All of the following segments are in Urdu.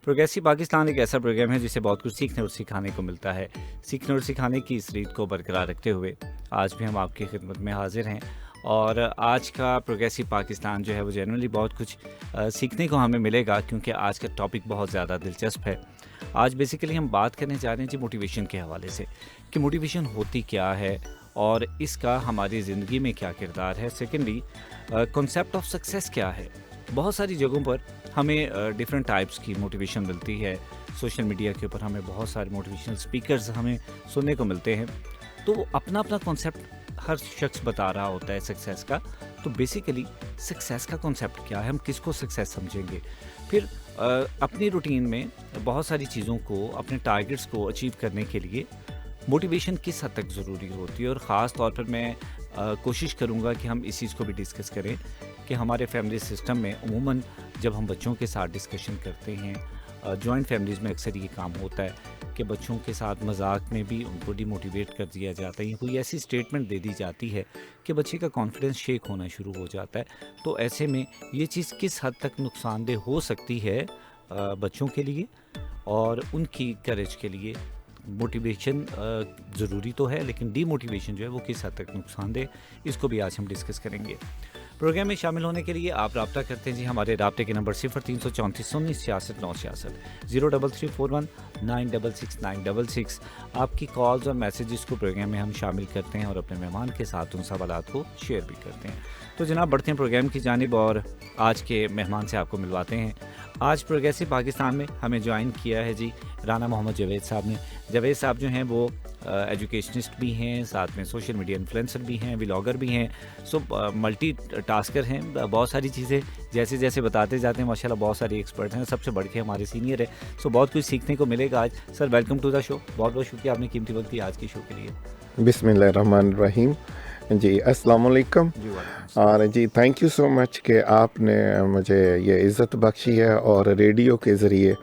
پروگریسو پاکستان ایک ایسا پروگرام ہے جسے بہت کچھ سیکھنے اور سکھانے کو ملتا ہے. سیکھنے اور سکھانے کی اس ریت کو برقرار رکھتے ہوئے آج بھی ہم آپ کی خدمت میں حاضر ہیں, اور آج کا پروگریسو پاکستان جو ہے وہ جنرلی بہت کچھ سیکھنے کو ہمیں ملے گا, کیونکہ آج کا ٹاپک بہت زیادہ دلچسپ ہے. آج بیسیکلی ہم بات کرنے جا رہے ہیں جی موٹیویشن کے حوالے سے, کہ موٹیویشن ہوتی کیا ہے اور اس کا ہماری زندگی میں کیا کردار ہے. سیکنڈلی, کنسیپٹ آف سکسیس کیا ہے. بہت ساری جگہوں پر ہمیں ڈفرینٹ ٹائپس کی موٹیویشن ملتی ہے. سوشل میڈیا کے اوپر ہمیں بہت سارے موٹیویشنل اسپیکرز ہمیں سننے کو ملتے ہیں, تو اپنا اپنا کنسیپٹ ہر شخص بتا رہا ہوتا ہے سکسیس کا. تو بیسیکلی سکسیس کا کنسیپٹ کیا ہے, ہم کس کو سکسیس سمجھیں گے. پھر اپنی روٹین میں بہت ساری چیزوں کو, اپنے ٹارگٹس کو اچیو کرنے کے لیے موٹیویشن کس حد تک ضروری ہوتی ہے. اور خاص طور پر میں کوشش کروں گا کہ ہم اس چیز کو بھی ڈسکس کریں کہ ہمارے فیملی سسٹم میں عموماً جب ہم بچوں کے ساتھ ڈسکشن کرتے ہیں, جوائنٹ فیملیز میں اکثر یہ کام ہوتا ہے کہ بچوں کے ساتھ مذاق میں بھی ان کو ڈی موٹیویٹ کر دیا جاتا ہے, یا کوئی ایسی اسٹیٹمنٹ دے دی جاتی ہے کہ بچے کا کانفیڈنس شیک ہونا شروع ہو جاتا ہے. تو ایسے میں یہ چیز کس حد تک نقصان دہ ہو سکتی ہے بچوں کے لیے اور ان کی کریج کے لیے. موٹیویشن ضروری تو ہے, لیکن ڈی موٹیویشن جو ہے وہ کس حد تک نقصان دہ, اس کو بھی آج ہم ڈسکس کریں گے. پروگرام میں شامل ہونے کے لیے آپ رابطہ کرتے ہیں جی ہمارے رابطے کے نمبر 0334196666 03341966966. آپ کی کالز اور میسیجز کو پروگرام میں ہم شامل کرتے ہیں اور اپنے مہمان کے ساتھ ان سوالات کو شیئر بھی کرتے ہیں. تو جناب بڑھتے ہیں پروگرام کی جانب اور آج کے مہمان سے آپ کو ملواتے ہیں. آج پروگریسو پاکستان میں ہمیں جوائن کیا ہے جی رانا محمد جاوید صاحب نے. جاوید صاحب جو ہیں وہ ایجوکیشنسٹ بھی ہیں, ساتھ میں سوشل میڈیا انفلوئنسر بھی ہیں, ولاگر بھی ہیں. سو ملٹی ٹاسکر ہیں, بہت ساری چیزیں جیسے جیسے بتاتے جاتے ہیں ماشاءاللہ بہت ساری ایکسپرٹ ہیں, سب سے بڑھ کے ہمارے سینئر ہے. سو بہت کچھ سیکھنے کو ملے گا آج. سر ویلکم ٹو دا شو, بہت بہت شکریہ آپ نے قیمتی وقت دی آج کی شو کے لیے. بسم اللہ الرحمن الرحیم. جی السلام علیکم. اور جی تھینک یو سو مچ کہ آپ نے مجھے یہ عزت بخشی ہے, اور ریڈیو کے ذریعے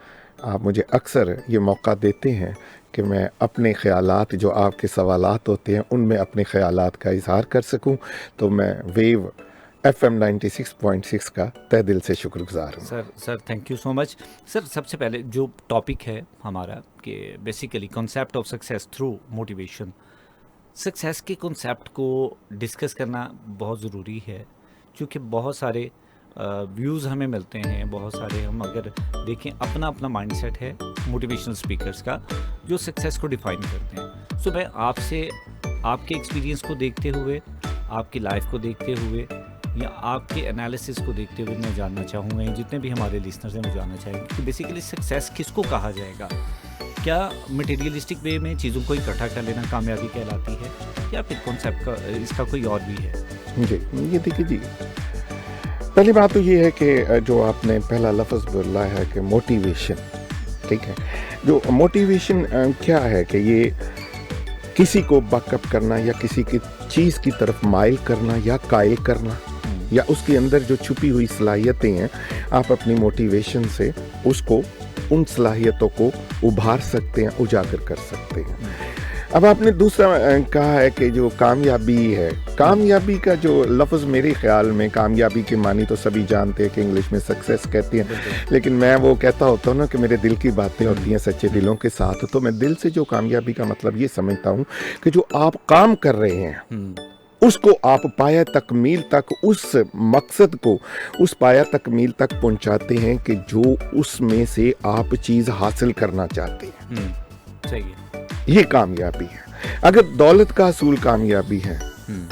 آپ مجھے اکثر یہ موقع دیتے ہیں کہ میں اپنے خیالات, جو آپ کے سوالات ہوتے ہیں ان میں اپنے خیالات کا اظہار کر سکوں. تو میں ویو FM 96.6 کا تہ دل سے شکر گزار ہوں. سر تھینک یو سو مچ. سر سب سے پہلے جو ٹاپک ہے ہمارا کہ basically concept of success through motivation, success کے کنسیپٹ کو ڈسکس کرنا بہت ضروری ہے, کیونکہ بہت سارے ویوز ہمیں ملتے ہیں, بہت سارے ہم اگر دیکھیں اپنا اپنا مائنڈ سیٹ ہے موٹیویشنل اسپیکرز کا جو سکسیس کو ڈیفائن کرتے ہیں. سو میں آپ سے آپ کے ایکسپیرینس کو دیکھتے ہوئے, آپ کی لائف کو دیکھتے ہوئے, یا آپ کے انالیسس کو دیکھتے ہوئے میں جاننا چاہوں گا, جتنے بھی ہمارے لسنرز ہیں وہ جاننا چاہیں گے کہ بیسیکلی سکسیس کس کو کہا جائے گا. کیا مٹیریلسٹک وے میں چیزوں کو اکٹھا کر لینا کامیابی کہلاتی ہے, یا پھر کنسیپٹ کا اس کا کوئی اور بھی ہے؟ جی یہ دیکھیے جی, پہلی بات تو یہ ہے کہ جو آپ نے پہلا لفظ بولا ہے کہ موٹیویشن, ٹھیک ہے, جو موٹیویشن کیا ہے کہ یہ کسی کو بک اپ کرنا یا کسی کی چیز کی طرف مائل کرنا یا قائل کرنا, یا اس کے اندر جو چھپی ہوئی صلاحیتیں ہیں آپ اپنی موٹیویشن سے اس کو, ان صلاحیتوں کو ابھار سکتے ہیں, اجاگر کر سکتے ہیں. اب آپ نے دوسرا کہا ہے کہ جو کامیابی ہے, کامیابی کا جو لفظ میرے خیال میں, کامیابی کے معنی تو سبھی جانتے ہیں کہ انگلش میں سکسیس کہتے ہیں, لیکن میں وہ کہتا ہوتا ہوں نا کہ میرے دل کی باتیں ہوتی ہیں سچے دلوں کے ساتھ. تو میں دل سے جو کامیابی کا مطلب یہ سمجھتا ہوں کہ جو آپ کام کر رہے ہیں اس کو آپ پایہ تکمیل تک, اس مقصد کو اس پایہ تکمیل تک پہنچاتے ہیں کہ جو اس میں سے آپ چیز حاصل کرنا چاہتے ہیں. صحیح ہے, یہ کامیابی ہے. اگر دولت کا حصول کامیابی ہے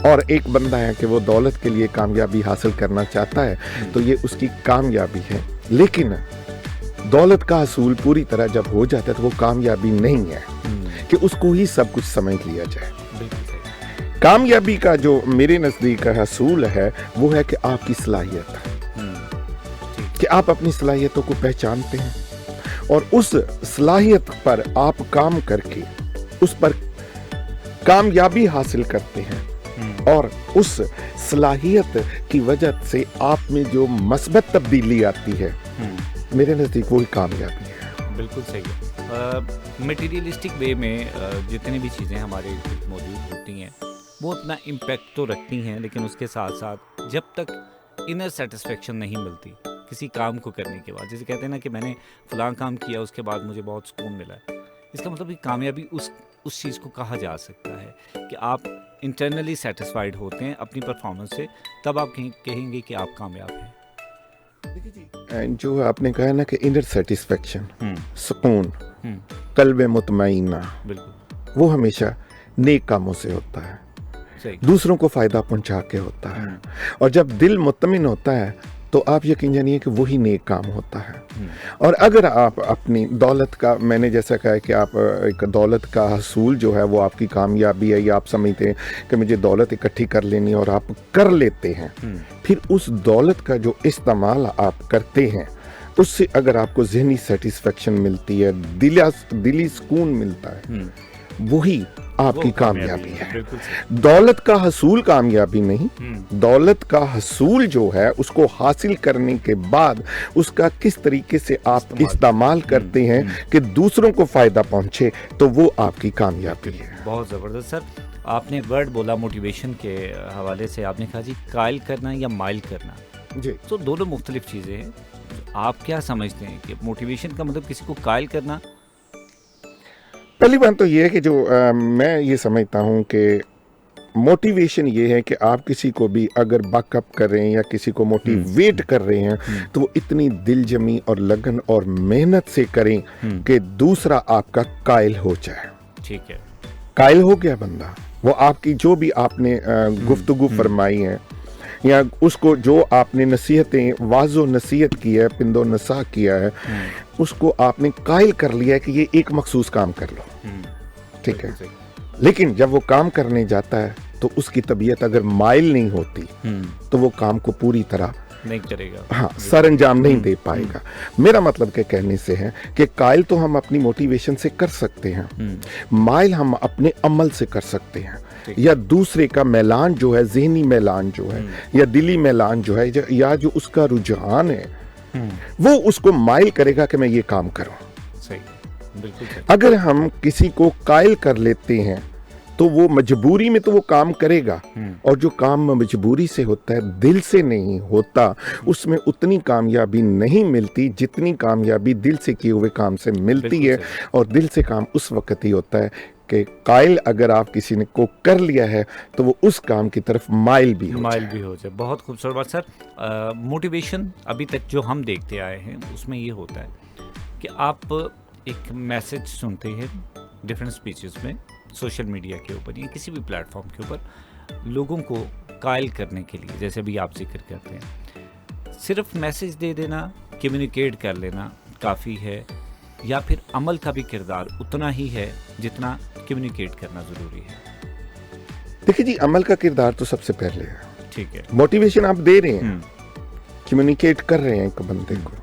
اور ایک بندہ ہے کہ وہ دولت کے لیے کامیابی حاصل کرنا چاہتا ہے تو یہ اس کی کامیابی ہے. لیکن دولت کا حصول پوری طرح جب ہو جاتا ہے تو وہ کامیابی نہیں ہے کہ اس کو ہی سب کچھ سمجھ لیا جائے. کامیابی کا جو میرے نزدیک حصول ہے وہ ہے کہ آپ کی صلاحیت, کہ آپ اپنی صلاحیتوں کو پہچانتے ہیں اور اس صلاحیت پر آپ کام کر کے اس پر کامیابی حاصل کرتے ہیں, اور اس صلاحیت کی وجہ سے آپ میں جو مثبت تبدیلی آتی ہے, میرے نزدیک وہی کامیابی ہے. بالکل صحیح ہے. میٹیریلسٹک وے میں جتنی بھی چیزیں ہمارے موجود ہوتی ہیں وہ اپنا امپیکٹ تو رکھتی ہیں, لیکن اس کے ساتھ ساتھ جب تک انر سیٹسفیکشن نہیں ملتی کسی کام کو کرنے کے بعد، جیسے کہتے ہیں نا کہ میں نے فلاں کام کیا اس کے بعد مجھے بہت سکون ملا ہے، اس کا مطلب کہ کامیابی اس چیز کو کہا جا سکتا ہے کہ آپ انٹرنلی سیٹسفائیڈ ہوتے ہیں اپنی پرفارمنس سے، تب آپ کہیں گے کہ آپ کامیاب ہیں۔ جو آپ نے کہا نا کہ انر سیٹسفیکشن، سکون، ہوں، قلب مطمئنہ، بالکل وہ ہمیشہ نیک کاموں سے ہوتا ہے، صحیح، دوسروں کو فائدہ پہنچا کے ہوتا ہے، اور جب دل مطمئن ہوتا ہے تو آپ یقین جانیے کہ وہی نیک کام ہوتا ہے۔ اور اگر آپ اپنی دولت کا، میں نے جیسا کہا کہ آپ ایک دولت کا حصول جو ہے وہ آپ کی کامیابی ہے، یا آپ سمجھتے ہیں کہ مجھے دولت اکٹھی کر لینی ہے اور آپ کر لیتے ہیں، پھر اس دولت کا جو استعمال آپ کرتے ہیں اس سے اگر آپ کو ذہنی سیٹسفیکشن ملتی ہے، دلی سکون ملتا ہے، وہی آپ کی کامیابی ہے۔ بالکل دولت کا حصول کامیابی نہیں، دولت کا حصول جو ہے اس کو حاصل کرنے کے بعد اس کا کس طریقے سے آپ استعمال کرتے ہیں کہ دوسروں کو فائدہ پہنچے، تو وہ آپ کی کامیابی ہے۔ بہت زبردست سر، آپ نے ورڈ بولا موٹیویشن کے حوالے سے، آپ نے کہا جی قائل کرنا یا مائل کرنا، جی، تو دونوں مختلف چیزیں ہیں، آپ کیا سمجھتے ہیں کہ موٹیویشن کا مطلب کسی کو قائل کرنا؟ پہلی بات تو یہ ہے کہ جو میں یہ سمجھتا ہوں کہ موٹیویشن یہ ہے کہ آپ کسی کو بھی اگر بیک اپ کر رہے ہیں یا کسی کو موٹیویٹ کر رہے ہیں تو وہ اتنی دل جمی اور لگن اور محنت سے کریں کہ دوسرا آپ کا قائل ہو جائے۔ ٹھیک ہے، قائل ہو گیا بندہ، وہ آپ کی جو بھی آپ نے گفتگو فرمائی ہے یا اس کو جو آپ نے نصیحتیں واضح و نصیحت کی ہے، پند و نصح کیا ہے، اس کو آپ نے قائل کر لیا ہے کہ یہ ایک مخصوص کام کر لو، ٹھیک ہے۔ لیکن جب وہ کام کرنے جاتا ہے تو اس کی طبیعت اگر مائل نہیں ہوتی تو وہ کام کو پوری طرح نہیں کرے گا، ہاں سر انجام نہیں دے پائے گا۔ میرا مطلب کہ کہنے سے ہے کہ قائل تو ہم اپنی موٹیویشن سے کر سکتے ہیں، مائل ہم اپنے عمل سے کر سکتے ہیں، یا دوسرے کا میلان جو ہے، ذہنی میلان جو ہے یا دلی میلان جو ہے، یا جو اس کا رجحان ہے وہ اس کو مائل کرے گا کہ میں یہ کام کروں۔ صحیح، بالکل صحیح۔ اگر ہم کسی کو قائل کر لیتے ہیں تو وہ مجبوری میں تو وہ کام کرے گا، اور جو کام مجبوری سے ہوتا ہے، دل سے نہیں ہوتا، اس میں اتنی کامیابی نہیں ملتی جتنی کامیابی دل سے کیے ہوئے کام سے ملتی ہے۔ اور دل سے کام اس وقت ہی ہوتا ہے کہ قائل اگر آپ کسی نے کو کر لیا ہے تو وہ اس کام کی طرف مائل بھی ہو جائے۔ بہت خوبصورت بات سر۔ موٹیویشن ابھی تک جو ہم دیکھتے آئے ہیں اس میں یہ ہوتا ہے کہ آپ ایک میسج سنتے ہیں ڈفرینٹ اسپیچز میں، سوشل میڈیا کے اوپر یا کسی بھی پلیٹ فارم کے اوپر، لوگوں کو قائل کرنے کے لیے، جیسے بھی آپ ذکر کرتے ہیں، صرف میسج دے دینا، کمیونیکیٹ کر لینا کافی ہے، یا پھر عمل کا بھی کردار اتنا ہی ہے جتنا کمیونیکیٹ کرنا ضروری ہے؟ دیکھیں جی، عمل کا کردار تو سب سے پہلے ہے۔ ٹھیک ہے، موٹیویشن آپ دے رہے ہیں، کمیونیکیٹ کر رہے ہیں ایک بندے کو،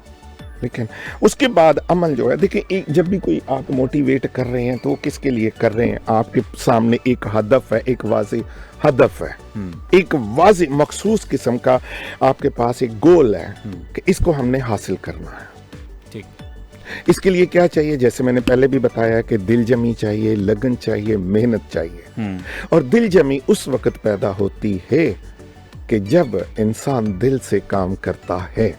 لیکن اس کے بعد عمل جو ہے، دیکھیں جب بھی کوئی آپ موٹیویٹ کر رہے ہیں تو وہ کس کے لیے کر رہے ہیں؟ آپ کے سامنے ایک ہدف ہے، ایک واضح ہدف ہے، ایک واضح مخصوص قسم کا آپ کے پاس ایک گول ہے کہ اس کو ہم نے حاصل کرنا ہے۔ ٹھیک، اس کے لیے کیا چاہیے؟ جیسے میں نے پہلے بھی بتایا کہ دل جمی چاہیے، لگن چاہیے، محنت چاہیے۔ اور دل جمی اس وقت پیدا ہوتی ہے کہ جب انسان دل سے کام کرتا ہے۔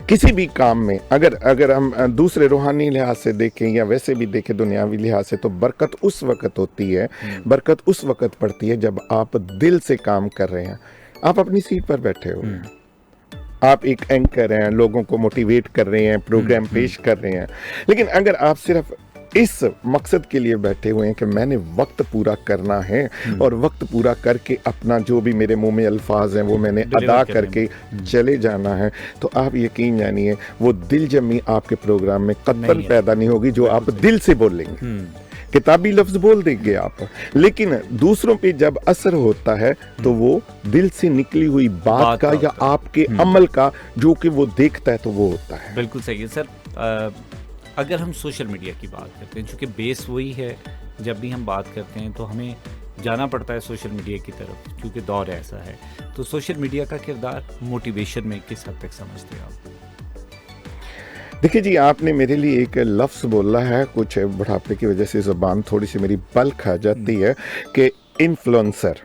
کسی بھی کام میں اگر ہم دوسرے روحانی لحاظ سے دیکھیں یا ویسے بھی دیکھیں دنیاوی لحاظ سے، تو برکت اس وقت ہوتی ہے، برکت اس وقت پڑتی ہے جب آپ دل سے کام کر رہے ہیں۔ آپ اپنی سیٹ پر بیٹھے ہو، آپ ایک اینکر ہیں، لوگوں کو موٹیویٹ کر رہے ہیں، پروگرام پیش کر رہے ہیں، لیکن اگر آپ صرف اس مقصد کے لیے بیٹھے ہوئے ہیں کہ میں نے وقت پورا کرنا ہے اور وقت پورا کر کے اپنا جو بھی میرے منہ میں الفاظ ہیں وہ میں نے ادا کر کے چلے جانا ہے، تو آپ یقین جانیے وہ دل جمی آپ کے پروگرام میں قطعاً پیدا نہیں ہوگی جو آپ دل سے بولیں گے۔ کتابی لفظ بول دیں گے آپ، لیکن دوسروں پہ جب اثر ہوتا ہے تو وہ دل سے نکلی ہوئی بات کا یا آپ کے عمل کا جو کہ وہ دیکھتا ہے تو وہ ہوتا ہے۔ بالکل صحیح ہے سر۔ اگر ہم سوشل میڈیا کی بات کرتے ہیں، چونکہ بیس وہی ہے، جب بھی ہم بات کرتے ہیں تو ہمیں جانا پڑتا ہے سوشل میڈیا کی طرف، کیونکہ دور ایسا ہے، تو سوشل میڈیا کا کردار موٹیویشن میں کس حد تک سمجھتے ہیں آپ؟ دیکھیں جی، آپ نے میرے لیے ایک لفظ بولا ہے، کچھ بڑھاپے کی وجہ سے زبان تھوڑی سی میری بل کھا جاتی ہے، کہ انفلوئنسر۔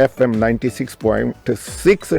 FM 96.6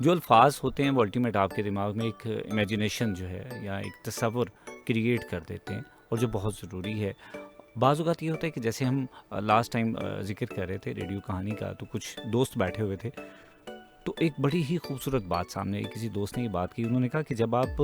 جو الفاظ ہوتے ہیں وہ الٹیمیٹ آپ کے دماغ میں ایک امیجنیشن جو ہے یا ایک تصور کریٹ کر دیتے ہیں، اور جو بہت ضروری ہے۔ بعض اوقات یہ ہوتا ہے کہ جیسے ہم لاسٹ ٹائم ذکر کر رہے تھے ریڈیو کہانی کا، تو کچھ دوست بیٹھے ہوئے تھے، تو ایک بڑی ہی خوبصورت بات سامنے آئی۔ کسی دوست نے یہ بات کی، انہوں نے کہا کہ جب آپ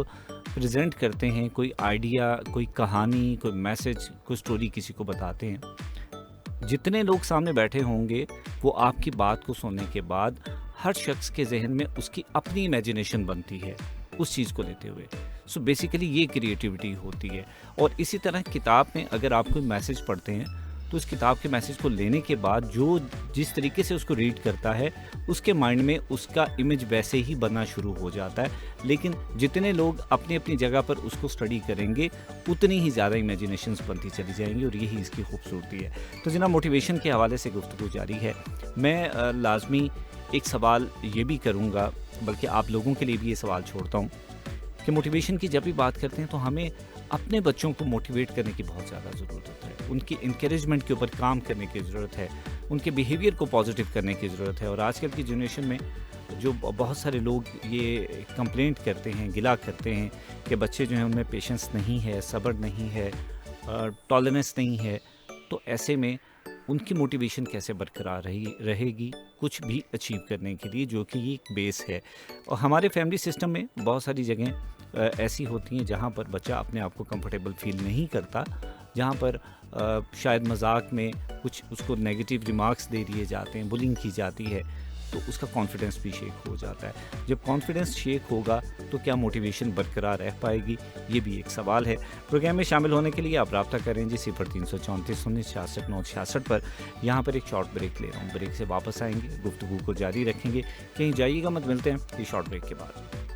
پریزنٹ کرتے ہیں کوئی آئیڈیا، کوئی کہانی، کوئی میسج، کوئی سٹوری کسی کو بتاتے ہیں، جتنے لوگ سامنے بیٹھے ہوں گے وہ آپ کی بات کو سننے کے بعد ہر شخص کے ذہن میں اس کی اپنی امیجنیشن بنتی ہے اس چیز کو لیتے ہوئے۔ سو بیسیکلی یہ کریٹیوٹی ہوتی ہے۔ اور اسی طرح کتاب میں اگر آپ کوئی میسج پڑھتے ہیں تو اس کتاب کے میسج کو لینے کے بعد جو جس طریقے سے اس کو ریڈ کرتا ہے اس کے مائنڈ میں اس کا امیج ویسے ہی بننا شروع ہو جاتا ہے، لیکن جتنے لوگ اپنی اپنی جگہ پر اس کو اسٹڈی کریں گے اتنی ہی زیادہ امیجنیشنز بنتی چلی جائیں گی، اور یہی اس کی خوبصورتی ہے۔ تو جناب موٹیویشن کے حوالے سے گفتگو جاری ہے۔ میں لازمی ایک سوال یہ بھی کروں گا، بلکہ آپ لوگوں کے لیے بھی یہ سوال چھوڑتا ہوں کہ موٹیویشن کی جب بھی بات کرتے ہیں تو ہمیں اپنے بچوں کو موٹیویٹ کرنے کی بہت زیادہ ضرورت ہے، ان کی انکریجمنٹ کے اوپر کام کرنے کی ضرورت ہے، ان کے بیہیویئر کو پازیٹیو کرنے کی ضرورت ہے۔ اور آج کل کی جنریشن میں جو بہت سارے لوگ یہ کمپلینٹ کرتے ہیں، گلا کرتے ہیں کہ بچے جو ہیں ان میں پیشنس نہیں ہے، صبر نہیں ہے، ٹالرنس نہیں ہے، تو ایسے میں ان کی موٹیویشن کیسے برقرار رہے گی کچھ بھی اچیو کرنے کے لیے، جو کہ یہ ایک بیس ہے۔ اور ہمارے فیملی سسٹم میں بہت ساری جگہیں ایسی ہوتی ہیں جہاں پر بچہ اپنے آپ کو کمفرٹیبل فیل نہیں کرتا، جہاں پر شاید مذاق میں کچھ اس کو نیگیٹو ریمارکس دے دیے جاتے ہیں، بلنگ کی جاتی ہے، تو اس کا کانفیڈنس بھی شیک ہو جاتا ہے۔ جب کانفیڈنس شیک ہوگا تو کیا موٹیویشن برقرار رہ پائے گی؟ یہ بھی ایک سوال ہے۔ پروگرام میں شامل ہونے کے لیے آپ رابطہ کریں جی 0334 19 66 966 پر۔ یہاں پر ایک شارٹ بریک لے رہا ہوں، بریک سے واپس آئیں گے، گفتگو کو جاری رکھیں گے، کہیں جائیے گا مت، ملتے ہیں یہ شارٹ بریک کے بعد۔